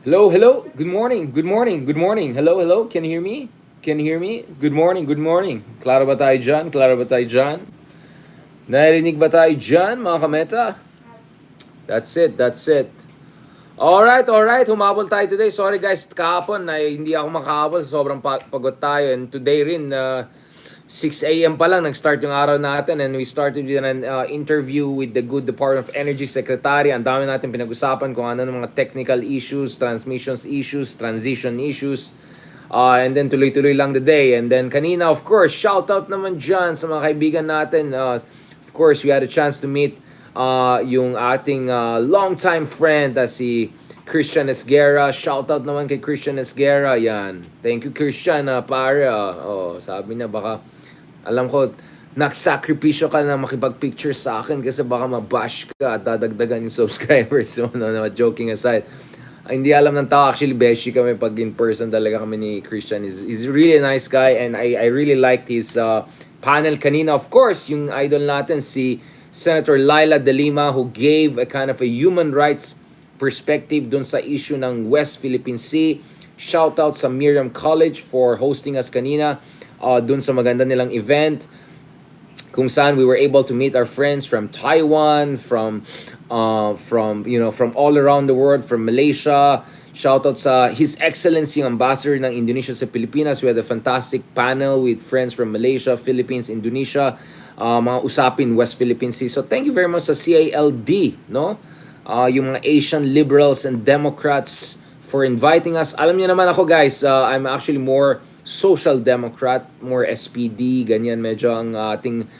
Hello, hello. Good morning. Good morning. Good morning. Hello, hello. Can you hear me? Can you hear me? Good morning. Good morning. Klaro ba tayo dyan? Klaro ba tayo dyan? Narinig ba tayo dyan, mga kameta? That's it. That's it. Alright, alright. Humabol tayo today. Sorry guys, kahapon ay hindi ako makahabol. Sobrang pagod tayo. And today rin, 6 a.m. pa lang nag-start yung araw natin and we started with an interview with the good Department of Energy Secretary. Ang dami natin pinag-usapan kung ano ng mga technical issues, transmissions issues, transition issues. And then tuloy-tuloy lang the day. And then kanina, of course, shout out naman dyan sa mga kaibigan natin. Of course, we had a chance to meet yung ating longtime friend si Christian Esguerra. Shoutout naman kay Christian Esguerra. Yan. Thank you, Christian, pare. Sabi niya, baka, alam ko, nagsakripisyo ka na makipag-picture sa akin kasi baka mabash ka at dadagdagan yung subscribers. So, no, joking aside. Hindi alam ng tao, actually, beshi kami pag in person talaga kami ni Christian. He's really a nice guy and I really liked his panel kanina. Of course, yung idol natin, si Senator Leila de Lima, who gave a kind of a human rights perspective dun sa issue ng West Philippine Sea. Shout out sa Miriam College for hosting us kanina dun sa maganda nilang event kung saan we were able to meet our friends from Taiwan, from all around the world, from Malaysia. Shout out sa His Excellency yung Ambassador ng Indonesia sa Pilipinas. We had a fantastic panel with friends from Malaysia, Philippines, Indonesia, mga usapin West Philippine Sea. So thank you very much sa CALD, no? Yung mga Asian liberals and Democrats for inviting us. Alam niyo naman ako guys, I'm actually more social democrat, more SPD, ganyan medyo ang ating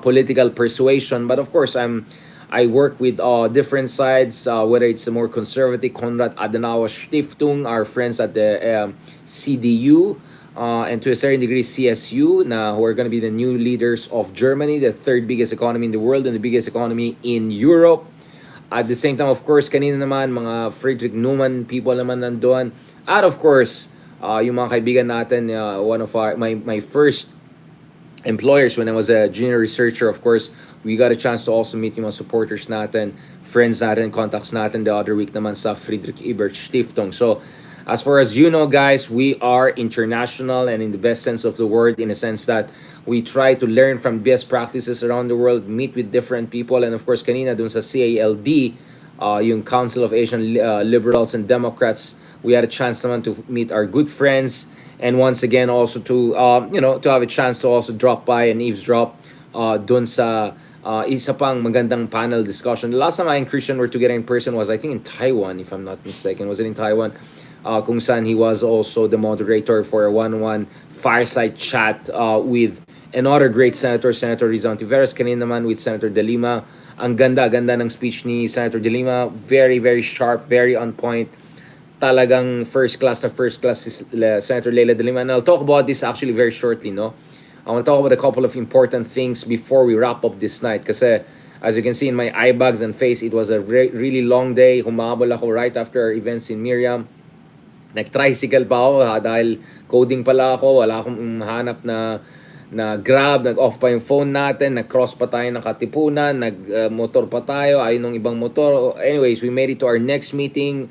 political persuasion. But of course, I work with different sides, whether it's the more conservative Konrad Adenauer Stiftung, our friends at the CDU, and to a certain degree CSU, who are going to be the new leaders of Germany, the third biggest economy in the world and the biggest economy in Europe. At the same time, of course, kanina naman, mga Friedrich Neumann people naman nandoon. At of course, yung mga kaibigan natin, one of my first employers when I was a junior researcher, of course, we got a chance to also meet yung mga supporters natin, friends natin, contacts natin the other week naman sa Friedrich Ebert Stiftung. So, as far as you know, guys, we are international and in the best sense of the word, in a sense that we try to learn from best practices around the world, meet with different people, and of course, kanina dun sa CALD, yung Council of Asian Liberals and Democrats, we had a chance naman to meet our good friends, and once again, also to, to have a chance to also drop by and eavesdrop dun sa isa pang magandang panel discussion. The last time I and Christian were together in person was, I think, in Taiwan, if I'm not mistaken. Was it in Taiwan? Kung saan he was also the moderator for a one-on-one fireside chat with another great senator, Senator Risa kanina naman with Senator De Lima. Ang ganda ng speech ni Senator De Lima. Very, very sharp, very on point. Talagang first class is Senator Leila De Lima. And I'll talk about this actually very shortly, no? I want to talk about a couple of important things before we wrap up this night. Kasi as you can see in my eye bags and face, it was a really long day. Humabol ako right after our events in Miriam. Nag-tricycle pa ako dahil coding pala ako. Wala akong hanap na grab, nag-off pa yung phone natin, nag-cross pa tayo ng Katipunan, nag-motor pa tayo, ayun ng ibang motor. Anyways, we made it to our next meeting.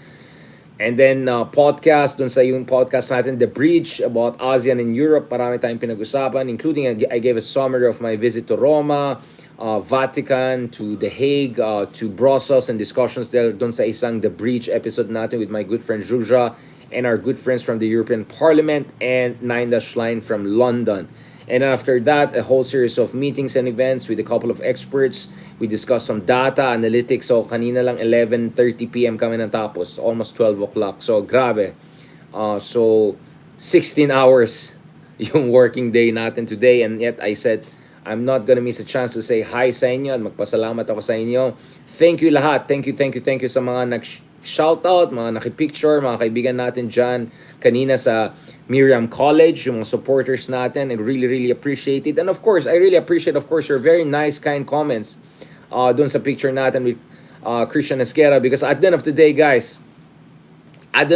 And then podcast, dun sa yung podcast natin, The Bridge, about ASEAN and Europe. Marami tayong pinag-usapan, including I gave a summary of my visit to Roma, Vatican, to The Hague, to Brussels, and discussions there dun sa isang The Bridge episode natin with my good friend Juja and our good friends from the European Parliament and Nine Dash Line from London. And after that, a whole series of meetings and events with a couple of experts. We discussed some data, analytics. So, kanina lang 11:30 p.m. kami natapos. Almost 12 o'clock. So, grabe. So, 16 hours yung working day natin today. And yet, I said, I'm not gonna miss a chance to say hi sa inyo at magpasalamat ako sa inyo. Thank you lahat. Thank you sa mga nag-shoutout, mga nakipicture, mga kaibigan natin dyan kanina sa Miriam College, yung mga supporters natin. I really appreciate it. And of course, I really appreciate, of course, your very nice, kind comments dun sa picture natin with Christian Esguerra. Because at the end of the day, guys, at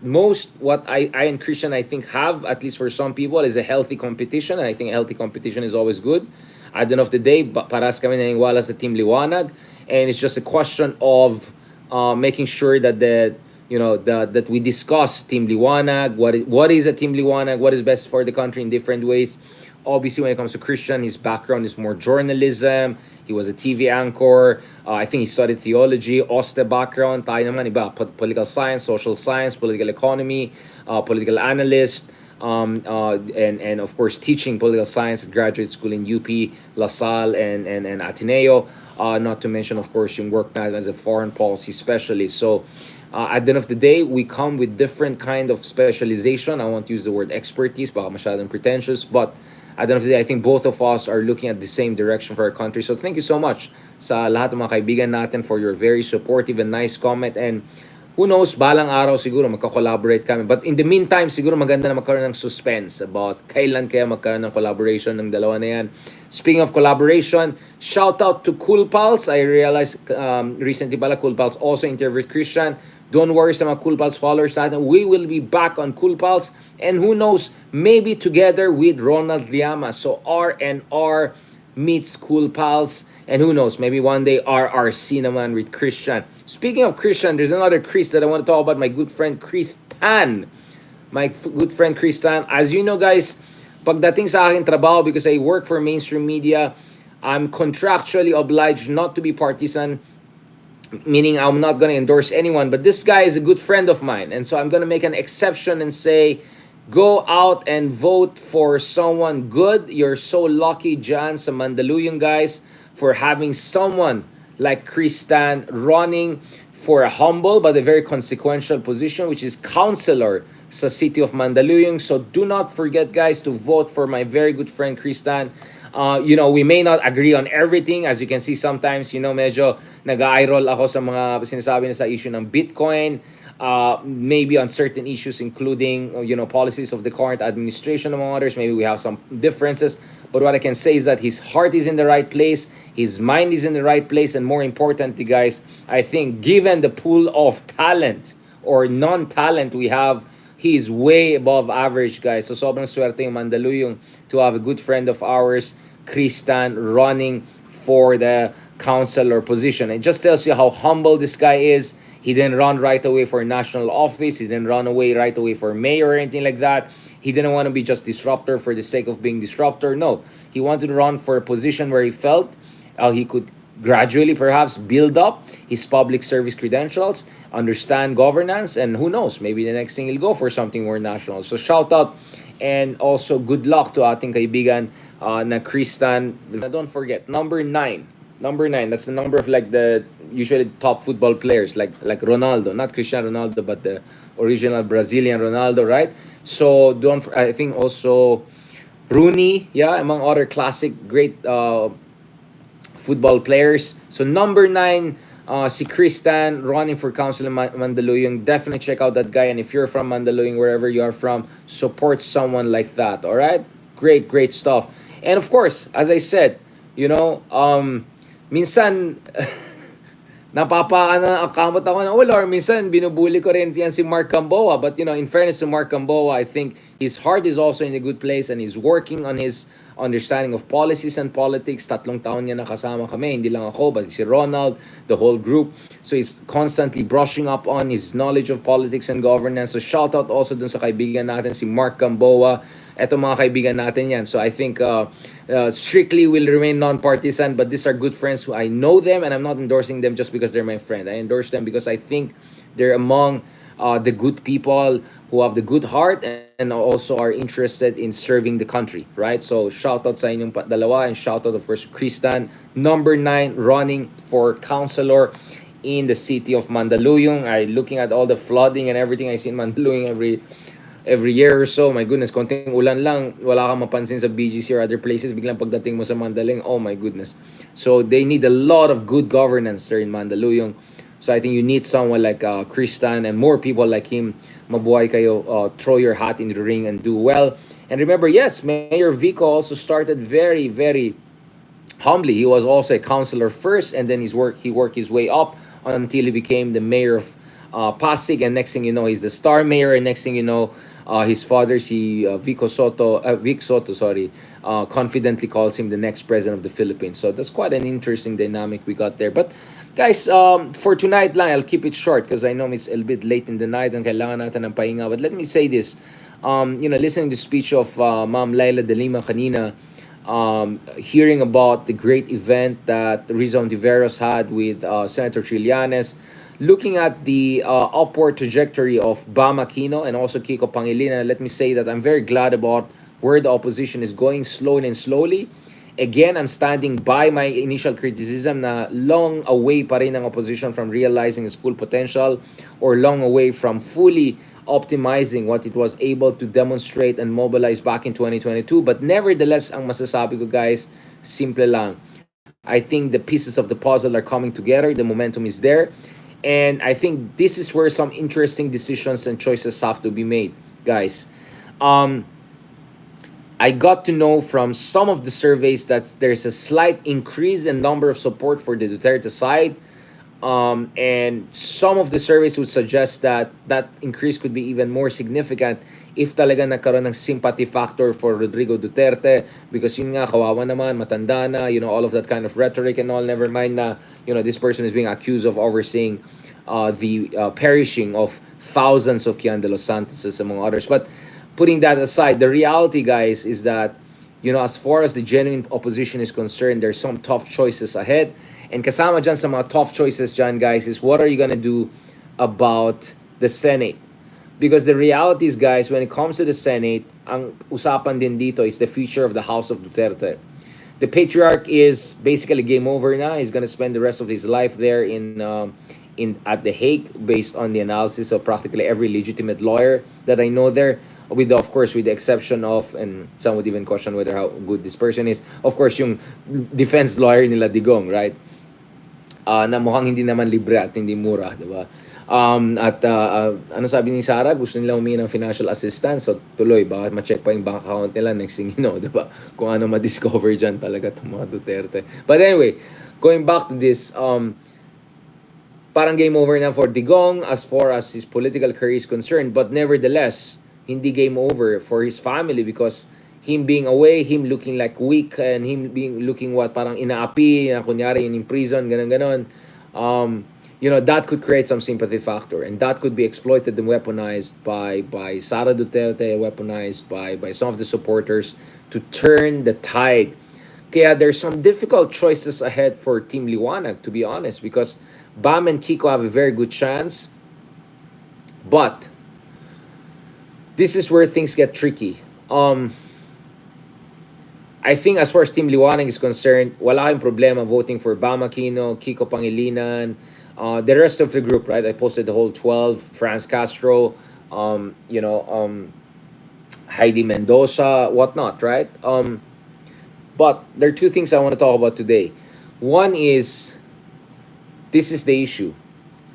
most, what I and Christian, I think, have, at least for some people, is a healthy competition. And I think healthy competition is always good. At the end of the day, paras kami naniniwala sa Team Liwanag. And it's just a question of making sure that that we discuss Team Liwanag, what is a Team Liwanag, what is best for the country in different ways. Obviously, when it comes to Christian, his background is more journalism. He was a TV anchor. I think he studied theology, OSTE background. Tayo naman, iba, political science, social science, political economy, political analyst, and of course, teaching political science at graduate school in UP, LaSalle, and Ateneo. Not to mention, of course, yung work na as a foreign policy specialist. So, at the end of the day, we come with different kind of specialization. I won't use the word expertise, baka masyadong pretentious, but at the end of the day, I think both of us are looking at the same direction for our country. So thank you so much sa lahat ng mga kaibigan natin for your very supportive and nice comment. And who knows, balang araw siguro magka-collaborate kami. But in the meantime, siguro maganda na magkaroon ng suspense about kailan kaya magkaroon ng collaboration ng dalawa na yan. Speaking of collaboration, shout out to Cool Pals. I realized recently pala Cool Pals also interviewed Christian. Don't worry sa mga Cool Pals followers natin. We will be back on Cool Pals. And who knows, maybe together with Ronald Llama. So R&R meets Cool Pals. And who knows, maybe one day RRC naman with Christian. Speaking of Christian, there's another Chris that I want to talk about. My good friend Chris Tan. Good friend Chris Tan. As you know guys, pagdating sa aking trabaho, because I work for mainstream media, I'm contractually obliged not to be partisan, meaning I'm not going to endorse anyone, but this guy is a good friend of mine, and so I'm going to make an exception and say, go out and vote for someone good. You're so lucky, Jan, sa Mandaluyong guys, for having someone like Chris Tan running for a humble but a very consequential position, which is councilor sa city of Mandaluyong. So do not forget, guys, to vote for my very good friend Chris Tan. We may not agree on everything. As you can see, sometimes, medyo nag-eye roll ako sa mga sinasabi na sa issue ng Bitcoin. Maybe on certain issues, including, policies of the current administration, among others. Maybe we have some differences. But what I can say is that his heart is in the right place. His mind is in the right place. And more importantly, guys, I think given the pool of talent or non-talent we have, he is way above average, guys. So sobrang swerte yung Mandaluyong to have a good friend of ours, Chris Tan, running for the councilor position. It just tells you how humble this guy is. He didn't run right away for national office. He didn't run away right away for mayor or anything like that. He didn't want to be just disruptor for the sake of being disruptor. No, he wanted to run for a position where he felt he could gradually perhaps build up his public service credentials, understand governance, and who knows, maybe the next thing he'll go for something more national. So shout out and also good luck to ating kaibigan na Chris Tan. Don't forget, number 9. Number 9, that's the number of like the usually top football players like Ronaldo, not Cristiano Ronaldo, but the original Brazilian Ronaldo, right? So I think also Rooney, yeah, among other classic great football players. So number 9, si Chris Tan running for council in Mandaluyong. Definitely check out that guy. And if you're from Mandaluyong, wherever you are from, support someone like that. All right, great stuff. And of course, as I said, minsan napapakamot ako ng ulo, or minsan binubuli ko rin yan si Mark Gamboa. But in fairness to Mark Gamboa, I think his heart is also in a good place and he's working on his understanding of policies and politics. 3 taon niya nakasama kami, hindi lang ako, but si Ronald, the whole group. So he's constantly brushing up on his knowledge of politics and governance. So shout out also dun sa kaibigan natin, si Mark Gamboa. Eto mga kaibigan natin yan. So I think strictly will remain non-partisan, but these are good friends who I know them, and I'm not endorsing them just because they're my friend. I endorse them because I think they're among the good people who have the good heart and also are interested in serving the country, right? So shout out sa inyong dalawa, and shout out of course Chris Tan, number 9, running for councilor in the city of Mandaluyong. Looking at all the flooding and everything I see in Mandaluyong every year or so. My goodness, konting ulan lang, wala kang mapansin sa BGC or other places, biglang pagdating mo sa Mandaluyong, oh my goodness. So they need a lot of good governance there in Mandaluyong. So I think you need someone like Chris Tan and more people like him. Mabuhay kayo, throw your hat in the ring and do well. And remember, yes, Mayor Vico also started very, very humbly. He was also a councilor first, and then he worked his way up until he became the mayor of Pasig, and next thing you know, he's the star mayor, and next thing you know, His father, si Vic Soto, sorry, confidently calls him the next president of the Philippines. So that's quite an interesting dynamic we got there. But guys, for tonight lang, I'll keep it short because I know it's a little bit late in the night and kailangan natin ng pahinga. But let me say this. Listening to the speech of Ma'am Leila de Lima kanina, hearing about the great event that Risa Ontiveros had with Senator Trillanes, looking at the upward trajectory of Bam Aquino and also Kiko Pangilinan, let me say that I'm very glad about where the opposition is going slowly and slowly. Again, I'm standing by my initial criticism na long away pa rin ang opposition from realizing its full potential or long away from fully optimizing what it was able to demonstrate and mobilize back in 2022. But nevertheless, ang masasabi ko guys, simple lang. I think the pieces of the puzzle are coming together. The momentum is there. And I think this is where some interesting decisions and choices have to be made, guys. Um, I got to know from some of the surveys that there's a slight increase in number of support for the Duterte side. And some of the surveys would suggest that that increase could be even more significant if talaga nagkaroon ng sympathy factor for Rodrigo Duterte, because yun nga, kawawa naman, matanda na, all of that kind of rhetoric and all. Never mind na, this person is being accused of overseeing the perishing of thousands of Kian de los Santoses, among others. But putting that aside, the reality, guys, is that, as far as the genuine opposition is concerned, there's some tough choices ahead. And kasama dyan sa mga tough choices dyan, guys, is what are you gonna do about the Senate? Because the reality is, guys, when it comes to the Senate, ang usapan din dito is the future of the House of Duterte. The patriarch is basically game over na. He's gonna spend the rest of his life there in at the Hague, based on the analysis of practically every legitimate lawyer that I know there. Of course, with the exception of, and some would even question whether how good this person is, of course, yung defense lawyer nila Digong, right? Na mukhang hindi naman libre at hindi mura, di ba? Ano sabi ni Sarah, gusto nila humingi ng financial assistance, so tuloy, baka ma-check pa yung bank account nila next thing di ba? Kung ano ma-discover dyan talaga itong mga Duterte. But anyway, going back to this, parang game over na for Digong as far as his political career is concerned, but nevertheless, hindi game over for his family, because him being away, him looking like weak, and him being looking parang inaapi, na kunyari in prison, ganon. That could create some sympathy factor, and that could be exploited and weaponized by Sara Duterte, weaponized by some of the supporters to turn the tide. Kaya there's some difficult choices ahead for Team Liwanag, to be honest, because Bam and Kiko have a very good chance, but this is where things get tricky. I think as far as Team Liwanag is concerned, wala kayong problema voting for Bam Aquino, Kiko Pangilinan, the rest of the group, right? I posted the whole 12, Franz Castro, Heidi Mendoza, whatnot, right? But there are two things I want to talk about today. One is, this is the issue.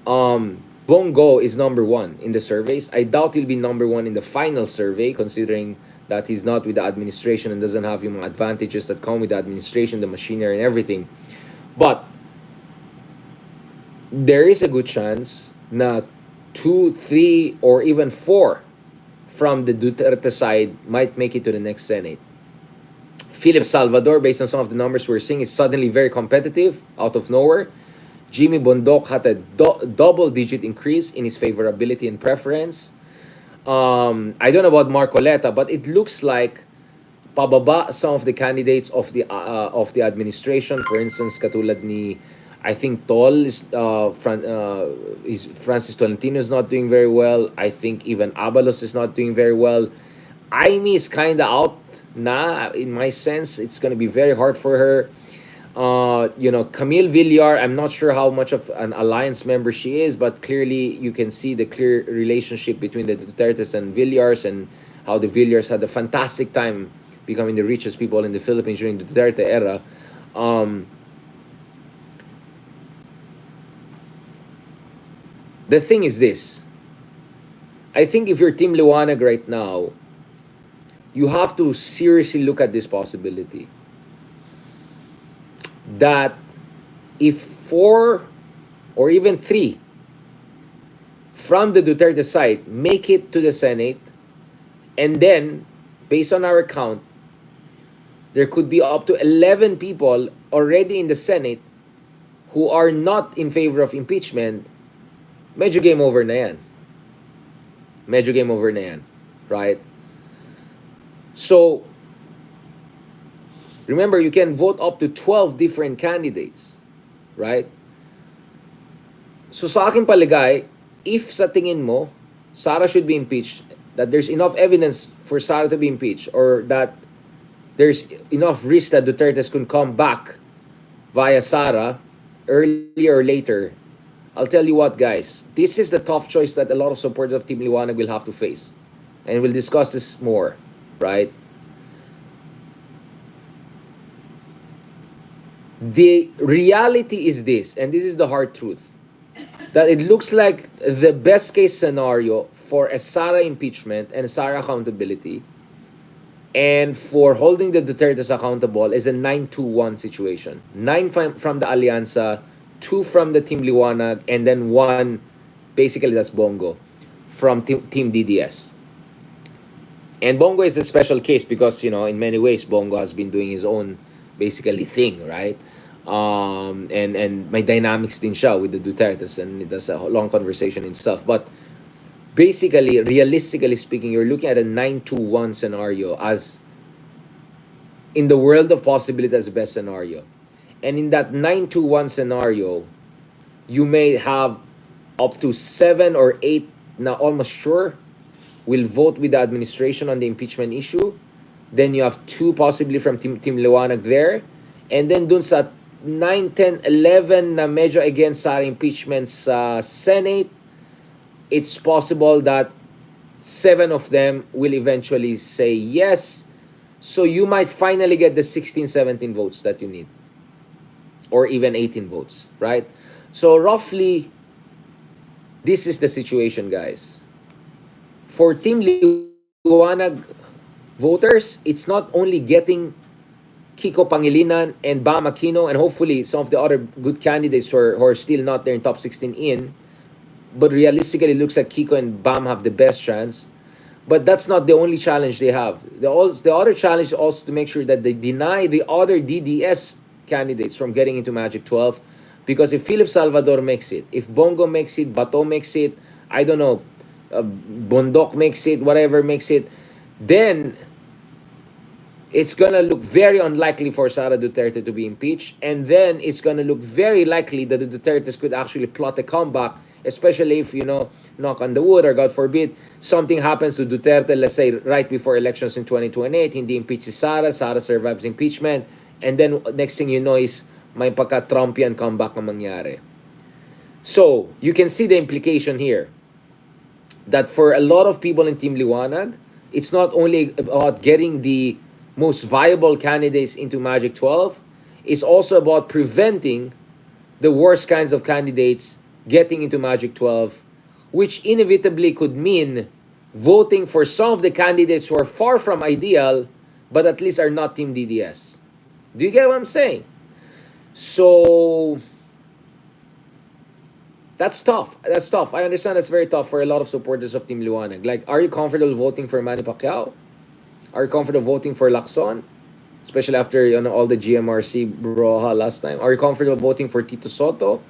Bongo is number one in the surveys. I doubt he'll be number one in the final survey, considering that he's not with the administration and doesn't have yung advantages that come with the administration, the machinery, and everything. But there is a good chance na 2, 3, or even 4 from the Duterte side might make it to the next Senate. Philip Salvador, based on some of the numbers we're seeing, is suddenly very competitive out of nowhere. Jimmy Bondoc had a double-digit increase in his favorability and preference. I don't know about Marcoleta, but it looks like pababa some of the candidates of the administration. For instance, katulad ni, I think Tol is Francis Tolentino is not doing very well. I think even Abalos is not doing very well. Aimee is kind of out na, in my sense. It's going to be very hard for her. Camille Villar, I'm not sure how much of an alliance member she is, but clearly you can see the clear relationship between the Dutertes and Villars, and how the Villars had a fantastic time becoming the richest people in the Philippines during the Duterte era. The thing is this. I think if you're Team Liwanag right now, you have to seriously look at this possibility that if 4 or even 3 from the Duterte side make it to the Senate, And then, based on our count, there could be up to 11 people already in the Senate who are not in favor of impeachment. Medyo game over na yan. Medyo game over na yan. Right? So, remember, you can vote up to 12 different candidates. Right? So sa akin paligay, if sa tingin mo, Sara should be impeached, that there's enough evidence for Sara to be impeached, or that there's enough risk that Duterte can come back via Sara earlier or later, I'll tell you what, guys, this is the tough choice that a lot of supporters of Team Liwanag will have to face. And we'll discuss this more, right? The reality is this, and this is the hard truth, that it looks like the best case scenario for a Sara impeachment and Sara accountability and for holding the Dutertes accountable is a 9-2-1 situation. 9 from the Alianza, 2 from the Team Liwanag, and then 1, basically that's Bongo, from Team DDS. And Bongo is a special case because, in many ways, Bongo has been doing his own, basically, thing, right? And may dynamics din siya with the Dutertes, and that's a long conversation and stuff. But basically, realistically speaking, you're looking at a 9-2-1 scenario as in the world of possibility as the best scenario. And in that 9-2-1 scenario, you may have up to 7 or 8 na almost sure will vote with the administration on the impeachment issue. Then you have 2 possibly from Team Liwanag there. And then dun sa 9, 10, 11 na medyo against sa impeachment sa Senate, it's possible that 7 of them will eventually say yes. So you might finally get the 16, 17 votes that you need. Or even 18 votes, right? So roughly, this is the situation, guys. For Team Liwanag voters, it's not only getting Kiko Pangilinan and Bam Aquino and hopefully some of the other good candidates who are still not there in top 16 in, but realistically it looks like Kiko and Bam have the best chance. But that's not the only challenge they have. The other challenge is also to make sure that they deny the other DDS candidates from getting into Magic 12, because if Philip Salvador makes it, if Bongo makes it, Bato makes it, I don't know, Bondok makes it, whatever makes it, then it's gonna look very unlikely for Sara Duterte to be impeached, and then it's gonna look very likely that the Dutertes could actually plot a comeback, especially if, knock on the wood, or God forbid, something happens to Duterte, let's say right before elections in 2028, hindi impeach si Sara survives impeachment, and then next thing you know is may pagka-Trumpian comeback na mangyari. So, you can see the implication here that for a lot of people in Team Liwanag, it's not only about getting the most viable candidates into Magic 12, it's also about preventing the worst kinds of candidates getting into Magic 12, which inevitably could mean voting for some of the candidates who are far from ideal, but at least are not Team DDS. Do you get what I'm saying? So, that's tough. That's tough. I understand that's very tough for a lot of supporters of Team Liwanag. Like, are you comfortable voting for Manny Pacquiao? Are you comfortable voting for Lacson? Especially after all the GMRC broha last time. Are you comfortable voting for Tito Soto?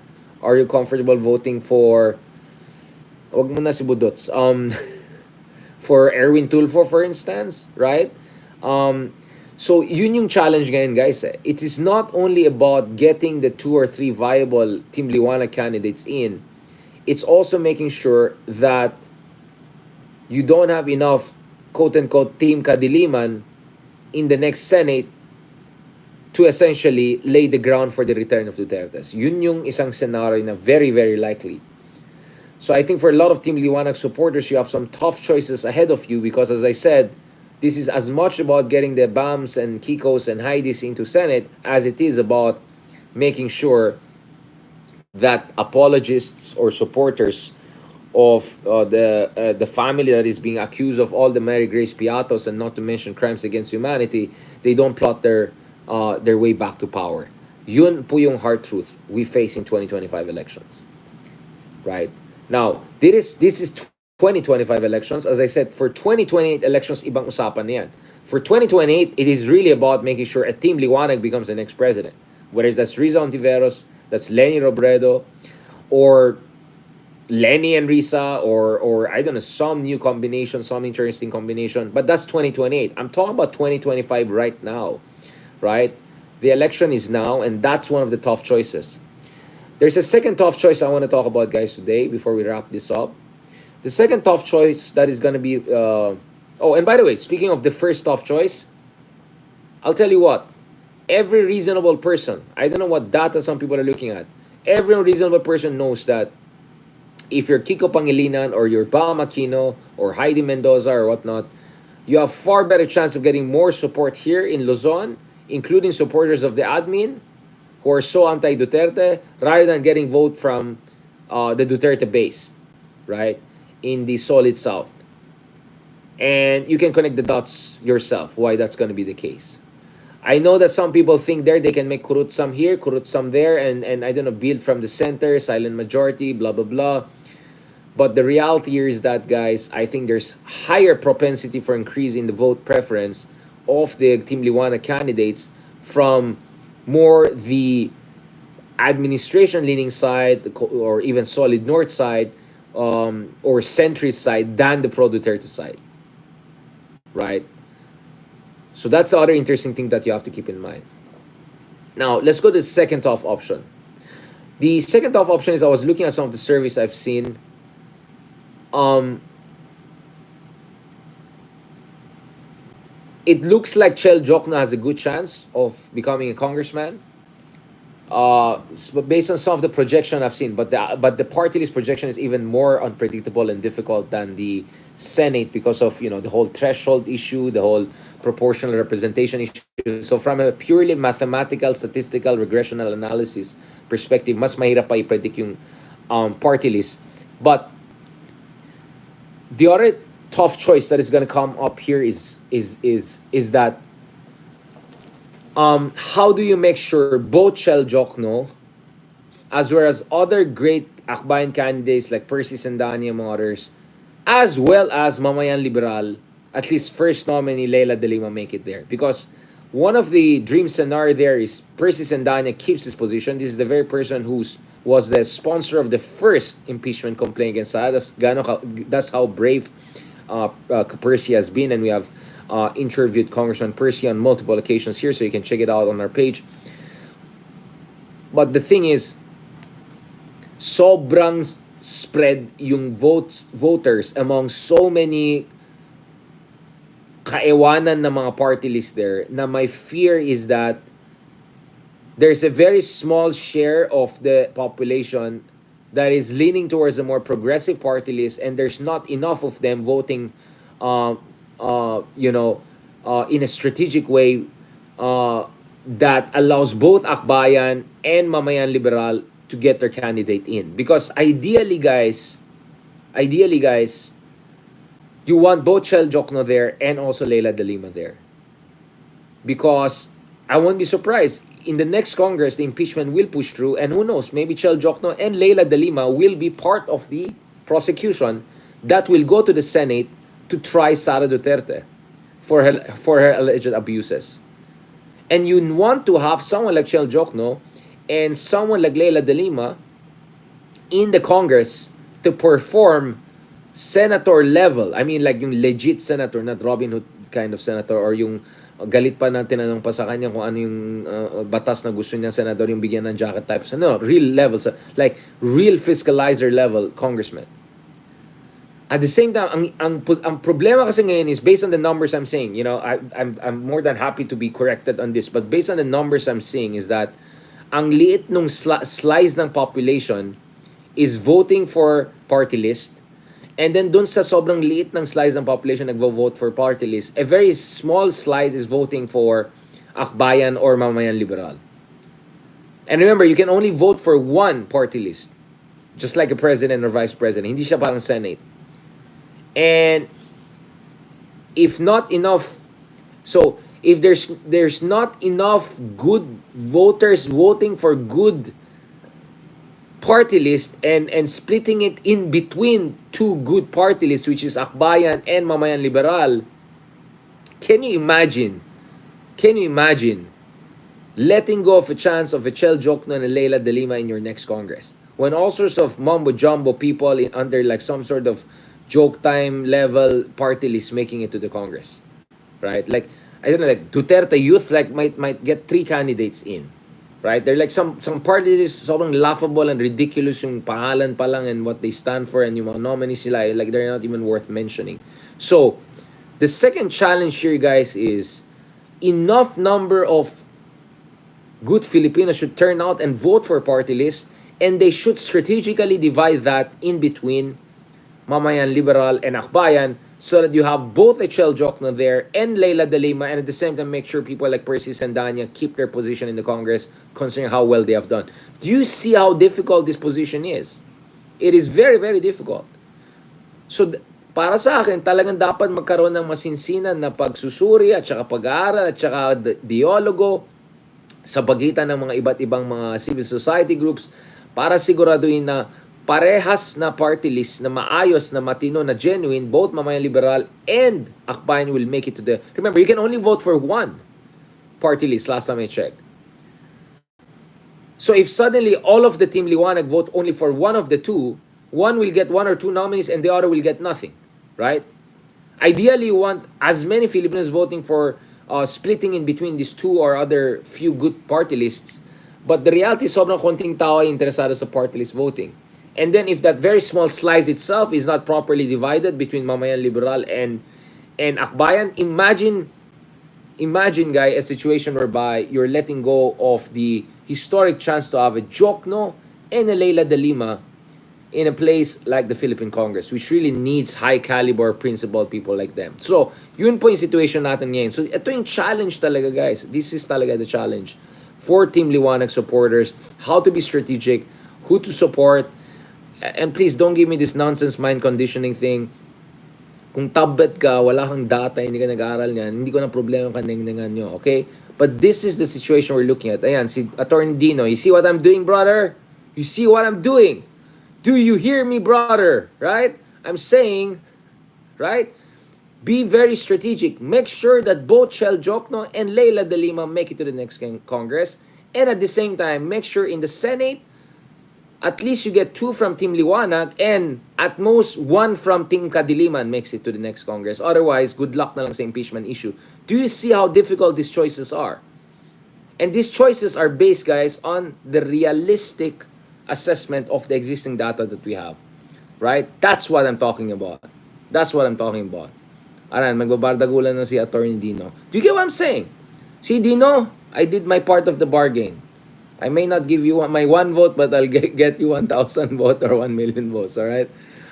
Are you comfortable voting for wag mo na si Budots. For Erwin Tulfo, for instance, right? So yun yung challenge ngayon, guys. It is not only about getting the 2 or 3 viable Team Liwanag candidates in. It's also making sure that you don't have enough quote-unquote Team Kadiliman in the next Senate to essentially lay the ground for the return of Dutertes. Yun yung isang scenario na very, very likely. So I think for a lot of Team Liwanag supporters, you have some tough choices ahead of you because, as I said, this is as much about getting the Bams and Kikos and Heidis into Senate as it is about making sure that apologists or supporters of the family that is being accused of all the Mary Grace Piatos and not to mention crimes against humanity, they don't plot their way back to power. Yun po yung hard truth we face in 2025 elections. Right? Now, this is 2025 elections. As I said, for 2028 elections, ibang usapan na yan. For 2028, it is really about making sure a Team Liwanag becomes the next president. Whether that's Risa Ontiveros, that's Leni Robredo, or Leni and Risa, or I don't know, some new combination, some interesting combination. But that's 2028. I'm talking about 2025 right now, right? The election is now, and that's one of the tough choices. There's a second tough choice I want to talk about, guys, today before we wrap this up. The second tough choice that is going to be. Oh, and by the way, speaking of the first tough choice, I'll tell you what. Every reasonable person, I don't know what data some people are looking at, every reasonable person knows that if you're Kiko Pangilinan or you're Bam Aquino or Heidi Mendoza or whatnot, you have far better chance of getting more support here in Luzon, including supporters of the admin who are so anti-Duterte, rather than getting vote from the Duterte base, right, in the solid South. And you can connect the dots yourself why that's going to be the case. I know that some people think they can make kurut some here, kurut some there, and I don't know, build from the center, silent majority, blah, blah, blah. But the reality here is that, guys, I think there's higher propensity for increase in the vote preference of the Team Liwanag candidates from more the administration-leaning side or even solid north side or centrist side than the pro-Duterte side, right? So that's the other interesting thing that you have to keep in mind. Now, let's go to the second tough option. The second tough option is I was looking at some of the surveys I've seen. It looks like Chel Jokno has a good chance of becoming a congressman. Based on some of the projection I've seen, but the party list projection is even more unpredictable and difficult than the Senate because of the whole threshold issue, the whole proportional representation issue. So from a purely mathematical, statistical, regressional analysis perspective, mas mahirap pa i-predict yung party list. But the other tough choice that is going to come up here is that how do you make sure both Chel Jokno as well as other great Akbayan candidates like Percy Sandani among others, as well as Mamayan Liberal, at least first nominee Leila de Lima make it there? Because one of the dream scenario there is Percy Sandani keeps his position. This is the very person who was the sponsor of the first impeachment complaint against Sara. That's how brave Percy has been, and we have interviewed Congressman Percy on multiple occasions here, so you can check it out on our page. But the thing is, sobrang spread yung voters among so many kaewanan na mga party list there, na my fear is that there's a very small share of the population that is leaning towards a more progressive party list, and there's not enough of them voting in a strategic way that allows both Akbayan and Mamayan Liberal to get their candidate in. Because ideally, guys, you want both Chel Jokno there and also Leila de Lima there. Because I won't be surprised, in the next Congress, the impeachment will push through, and who knows, maybe Chel Jokno and Leila de Lima will be part of the prosecution that will go to the Senate to try Sara Duterte for her alleged abuses. And you want to have someone like Chel Jokno and someone like Leila de Lima in the Congress to perform senator level. I mean, like yung legit senator, not Robin Hood kind of senator, or yung galit pa na tinanong pa sa kanya kung ano yung batas na gusto niya senador yung bigyan ng jacket types. No, real levels, like real fiscalizer level congressman. At the same time, ang problema kasi ngayon is based on the numbers I'm seeing. I'm more than happy to be corrected on this, but based on the numbers I'm seeing is that ang liit nung slice ng population is voting for party list, and then dun sa sobrang liit ng slice ng population nagvo-vote for party list, a very small slice is voting for Akbayan or Mamayan Liberal. And remember, you can only vote for one party list, just like a president or vice president. Hindi siya parang Senate. And if not enough, so if there's not enough good voters voting for good party list and splitting it in between two good party lists, which is Akbayan and Mamayan Liberal, can you imagine? Can you imagine letting go of a chance of Echel Jokno and Leila de Lima in your next Congress? When all sorts of mumbo-jumbo people under like some sort of joke time level party list making it to the Congress. Right? Like, I don't know, like Duterte Youth like might get 3 candidates in. Right? They're like some party lists sobrang laughable and ridiculous yung pangalan pa lang and what they stand for and yung mga nominees nila, like they're not even worth mentioning. So, the second challenge here, guys, is enough number of good Filipinos should turn out and vote for party list, and they should strategically divide that in between Mamayan Liberal and Akbayan so that you have both Echel Jokno there and Leila de Lima, and at the same time make sure people like Percy Sandanya keep their position in the Congress considering how well they have done. Do you see how difficult this position is? It is very, very difficult. So, para sa akin, talagang dapat magkaroon ng masinsinan na pagsusuri at saka pag-aaral at saka dialogo sa pagitan ng mga iba't ibang mga civil society groups para siguraduhin na parehas na party list na maayos, na matino, na genuine, both Mamayan Liberal and Akbayan will make it to the... Remember, you can only vote for one party list last time I checked. So if suddenly all of the Team Liwanag vote only for one of the two, one will get 1 or 2 nominees and the other will get nothing. Right? Ideally, you want as many Filipinos voting for splitting in between these two or other few good party lists. But the reality, sobrang konting tao ay interesado sa party list voting. And then if that very small slice itself is not properly divided between Mamayan Liberal and Akbayan, imagine guys, a situation whereby you're letting go of the historic chance to have a Jokno and a Leila de Lima in a place like the Philippine Congress, which really needs high caliber, principled people like them. So, yun po yung situation natin ngayon. So, ito yung challenge talaga, guys. This is talaga the challenge for Team Liwanag supporters, how to be strategic, who to support, and please don't give me this nonsense mind conditioning thing. Kung tablet ka, wala kang data, hindi ka nag-aaral niyan, hindi ko na problema kaningningan nyo, okay? But this is the situation we're looking at. Ayan, si Attorney Dino, you see what I'm doing, brother? You see what I'm doing? Do you hear me, brother? Right? I'm saying, right? Be very strategic. Make sure that both Shell Jokno and Leila de Lima make it to the next Congress. And at the same time, make sure in the Senate, at least you get 2 from Team Liwanag and at most 1 from Team Kadiliman makes it to the next Congress. Otherwise, good luck na lang sa impeachment issue. Do you see how difficult these choices are? And these choices are based, guys, on the realistic assessment of the existing data that we have. Right? That's what I'm talking about. That's what I'm talking about. Aran, magbabardagulan na si Attorney Dino. Do you get what I'm saying? See, Dino, I did my part of the bargain. I may not give you my 1 vote, but I'll get you 1,000 votes or 1 million votes, alright?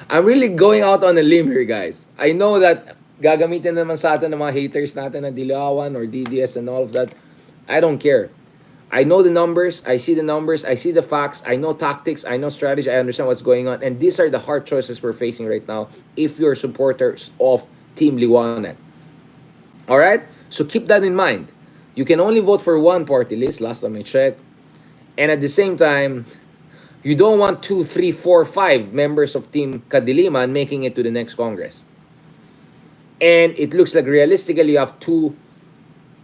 I'm really going out on a limb here, guys. I know that gagamitin naman sa atin ng mga haters natin na Dilawan or DDS and all of that. I don't care. I know the numbers, I see the facts, I know tactics, I know strategy, I understand what's going on, and these are the hard choices we're facing right now if you're supporters of Team Liwanag. Alright? So keep that in mind. You can only vote for one party list, last time I checked, and at the same time, you don't want 2, 3, 4, 5 members of Team Kadiliman making it to the next Congress. And it looks like realistically you have 2,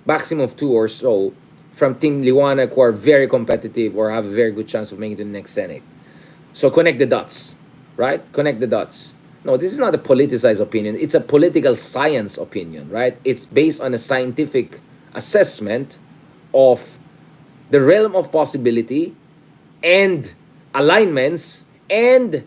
maximum of 2 or so, from Team Liwanag who are very competitive or have a very good chance of making it to the next Senate. So connect the dots, right? Connect the dots. No, this is not a politicized opinion. It's a political science opinion, right? It's based on a scientific assessment of the realm of possibility and alignments and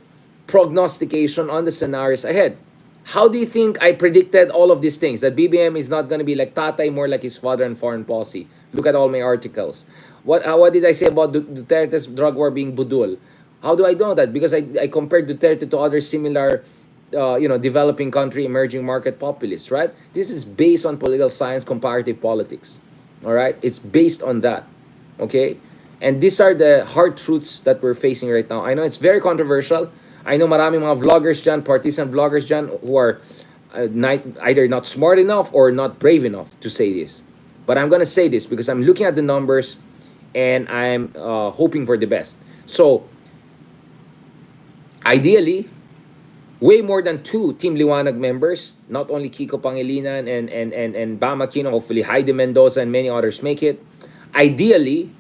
prognostication on the scenarios ahead. How do you think I predicted all of these things? That BBM is not going to be like Tatay, more like his father in foreign policy. Look at all my articles. What did I say about Duterte's drug war being budul? How do I know that? Because I compared Duterte to other similar, developing country, emerging market populists, right? This is based on political science, comparative politics. All right? It's based on that. Okay? And these are the hard truths that we're facing right now. I know it's very controversial. I know maraming mga vloggers dyan, partisan vloggers dyan, who are either not smart enough or not brave enough to say this. But I'm going to say this because I'm looking at the numbers and I'm hoping for the best. So, Ideally, way more than two Team Liwanag members, not only Kiko Pangilinan and Bam Aquino, hopefully Heidi Mendoza and many others make it. Ideally,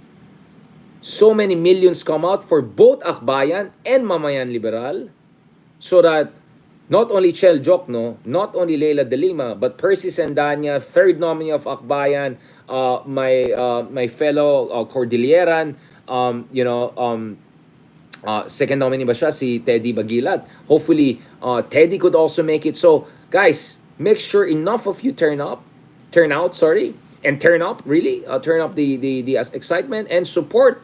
so many millions come out for both Akbayan and Mamayan Liberal so that not only Chel Jokno, not only Leila de Lima, but Percy Sendanya, third nominee of Akbayan, my fellow Cordilleran, second nominee ba siya? Si Teddy Bagilat. Hopefully, Teddy could also make it. So, guys, make sure enough of you turn out, sorry, and turn up, really, turn up the excitement and support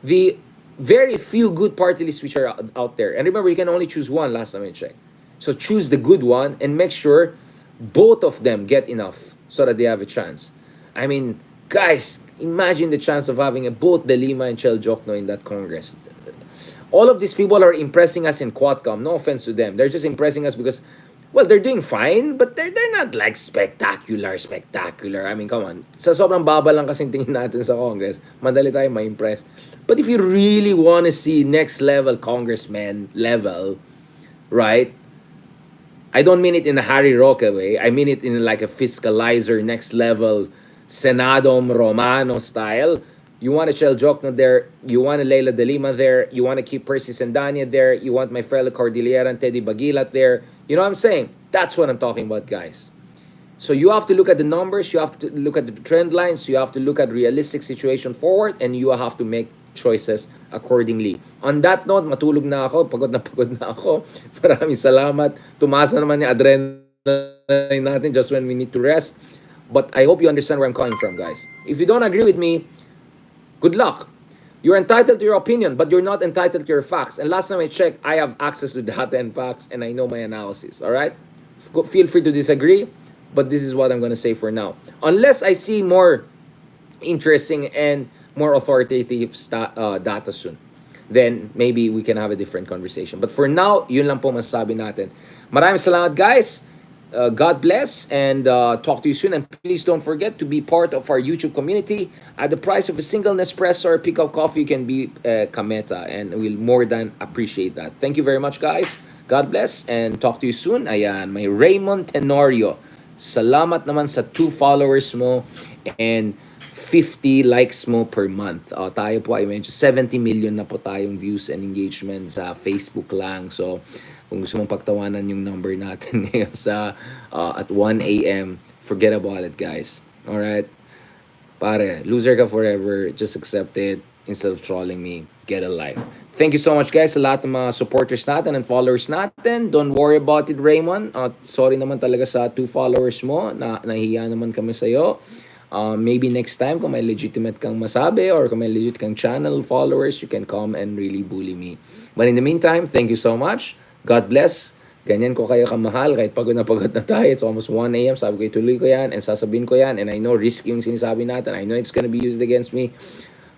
the very few good party lists which are out there. And remember, you can only choose one last time I checked. So choose the good one and make sure both of them get enough so that they have a chance. I mean, guys, imagine the chance of having both De Lima and Chel Jokno in that Congress. All of these people are impressing us in Quadcom. No offense to them. They're just impressing us because, well, they're doing fine, but they're not like spectacular. I mean, come on. Sa sobrang baba lang kasing tingin natin sa Congress, madali tayo ma-impress. But if you really want to see next level congressman level, right? I don't mean it in a Harry Roque way. I mean it in like a fiscalizer, next level, Senadom Romano style. You want a Chel Jokno there. You want a Leila de Lima there. You want to keep Percy Sendanya there. You want my fellow Cordillera and Teddy Bagilat there. You know what I'm saying? That's what I'm talking about, guys. So you have to look at the numbers. You have to look at the trend lines. You have to look at realistic situation forward. And you have to make choices accordingly. On that note, matulog na ako. Pagod na ako. Maraming salamat. Tumasa naman yung adrenaline natin just when we need to rest. But I hope you understand where I'm coming from, guys. If you don't agree with me, good luck. You're entitled to your opinion, but you're not entitled to your facts. And last time I checked, I have access to data and facts, and I know my analysis. All right? Feel free to disagree, but this is what I'm going to say for now. Unless I see more interesting and more authoritative data soon, then maybe we can have a different conversation. But for now, yun lang po masasabi natin. Maraming salamat, guys. God bless and talk to you soon. And please don't forget to be part of our YouTube community. At the price of a single Nespresso or pick-up coffee, you can be Kameta, and we'll more than appreciate that. Thank you very much, guys. God bless and talk to you soon. Ayan, may Raymond Tenorio. Salamat naman sa 2 followers mo and 50 likes mo per month. Tayo po ay medyo 70 million na po tayong views and engagement sa Facebook lang. So, kung gusto mong pagtawanan yung number natin ngayon sa at 1 a.m., forget about it, guys. Alright? Pare, loser ka forever. Just accept it instead of trolling me. Get a life. Thank you so much, guys, sa lahat ng mga supporters natin and followers natin. Don't worry about it, Raymond. Sorry naman talaga sa 2 followers mo. Nahiya naman kami sa'yo. Maybe next time, kung may legitimate kang masabi or kung may legit kang channel followers, you can come and really bully me. But in the meantime, thank you so much. God bless. Ganyan ko kayo kamahal. Kahit pagod na tayo. It's almost 1 a.m. Sabi ko, ituloy ko yan and sasabihin ko yan. And I know risky yung sinasabi natin. I know it's gonna be used against me.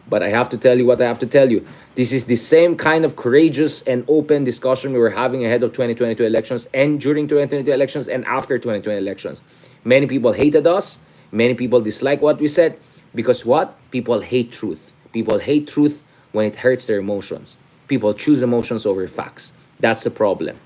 But I have to tell you what I have to tell you. This is the same kind of courageous and open discussion we were having ahead of 2022 elections and during 2022 elections and after 2020 elections. Many people hated us. Many people dislike what we said. Because what? People hate truth. People hate truth when it hurts their emotions. People choose emotions over facts. That's the problem.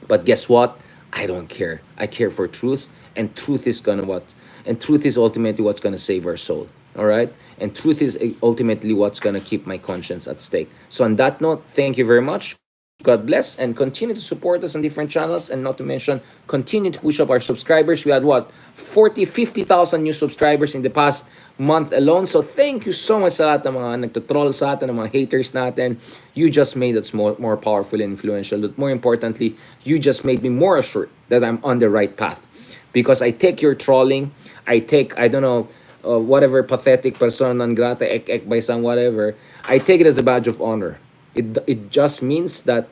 But guess what? I don't care. I care for truth, and truth is ultimately what's gonna save our soul. All right? And truth is ultimately what's gonna keep my conscience at stake. So on that note, thank you very much. God bless and continue to support us on different channels, and not to mention continue to push up our subscribers. We had 50,000 new subscribers in the past month alone. So thank you so much sa lahat ng mga nagtotroll sa atin, ng mga haters natin. You just made us more powerful and influential. But more importantly, you just made me more assured that I'm on the right path. Because I take your trolling, I take, I don't know, whatever pathetic persona non grata, ek by some whatever, I take it as a badge of honor. It just means that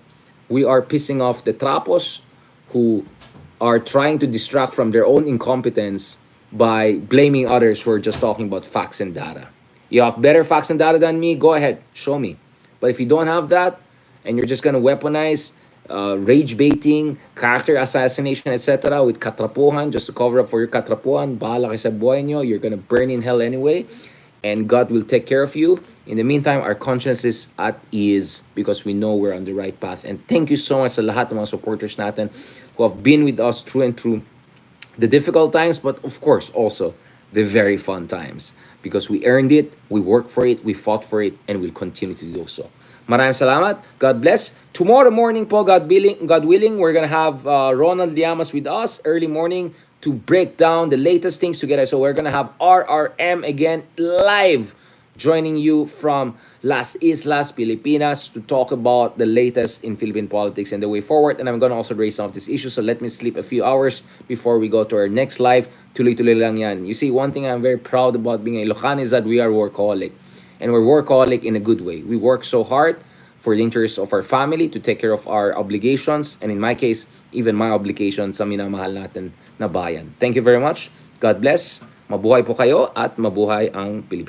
we are pissing off the trapos who are trying to distract from their own incompetence by blaming others who are just talking about facts and data. You have better facts and data than me? Go ahead, show me. But if you don't have that, and you're just gonna weaponize rage baiting, character assassination, etc. with katrapuhan just to cover up for your katrapuhan, bahala kayo sa buhay nyo, you're gonna burn in hell anyway. and God will take care of you. In the meantime, our conscience is at ease because we know we're on the right path. And thank you so much sa lahat ng mga supporters natin who have been with us through and through the difficult times, but of course also the very fun times because we earned it, we worked for it, we fought for it, and we'll continue to do so. Maraming salamat. God bless. Tomorrow morning po, God willing, we're gonna have Ronald Llamas with us early morning to break down the latest things together. So we're gonna have RRM again live joining you from Las Islas, Pilipinas to talk about the latest in Philippine politics and the way forward. And I'm going to also raise some of these issues. So let me sleep a few hours before we go to our next live. Tuloy-tuloy lang yan. You see, one thing I'm very proud about being a Ilocano is that we are workaholic. And we're workaholic in a good way. We work so hard for the interests of our family to take care of our obligations. And in my case, even my obligations sa minamahal natin na bayan. Thank you very much. God bless. Mabuhay po kayo at mabuhay ang Pilipinas.